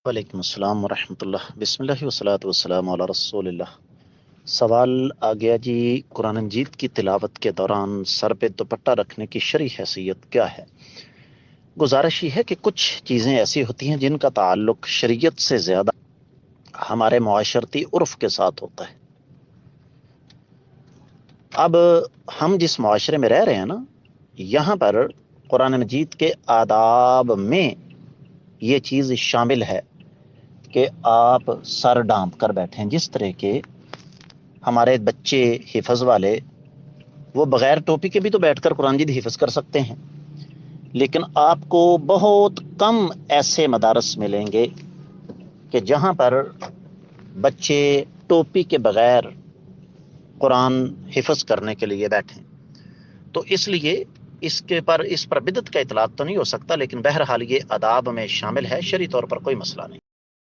وعلیکم السلام ورحمۃ اللہ، بسم اللہ والصلاۃ والسلام علی رسول اللہ۔ سوال آ گیا جی، قرآن مجید کی تلاوت کے دوران سر پہ دوپٹہ رکھنے کی شرعی حیثیت کیا ہے؟ گزارش یہ ہے کہ کچھ چیزیں ایسی ہوتی ہیں جن کا تعلق شریعت سے زیادہ ہمارے معاشرتی عرف کے ساتھ ہوتا ہے۔ اب ہم جس معاشرے میں رہ رہے ہیں نا، یہاں پر قرآن مجید کے آداب میں یہ چیز شامل ہے کہ آپ سر ڈھانپ کر بیٹھیں۔ جس طرح کے ہمارے بچے حفظ والے، وہ بغیر ٹوپی کے بھی تو بیٹھ کر قرآن مجید حفظ کر سکتے ہیں، لیکن آپ کو بہت کم ایسے مدارس ملیں گے کہ جہاں پر بچے ٹوپی کے بغیر قرآن حفظ کرنے کے لیے بیٹھیں۔ تو اس لیے اس پر بدعت کا اطلاق تو نہیں ہو سکتا، لیکن بہرحال یہ آداب میں شامل ہے، شرعی طور پر کوئی مسئلہ نہیں۔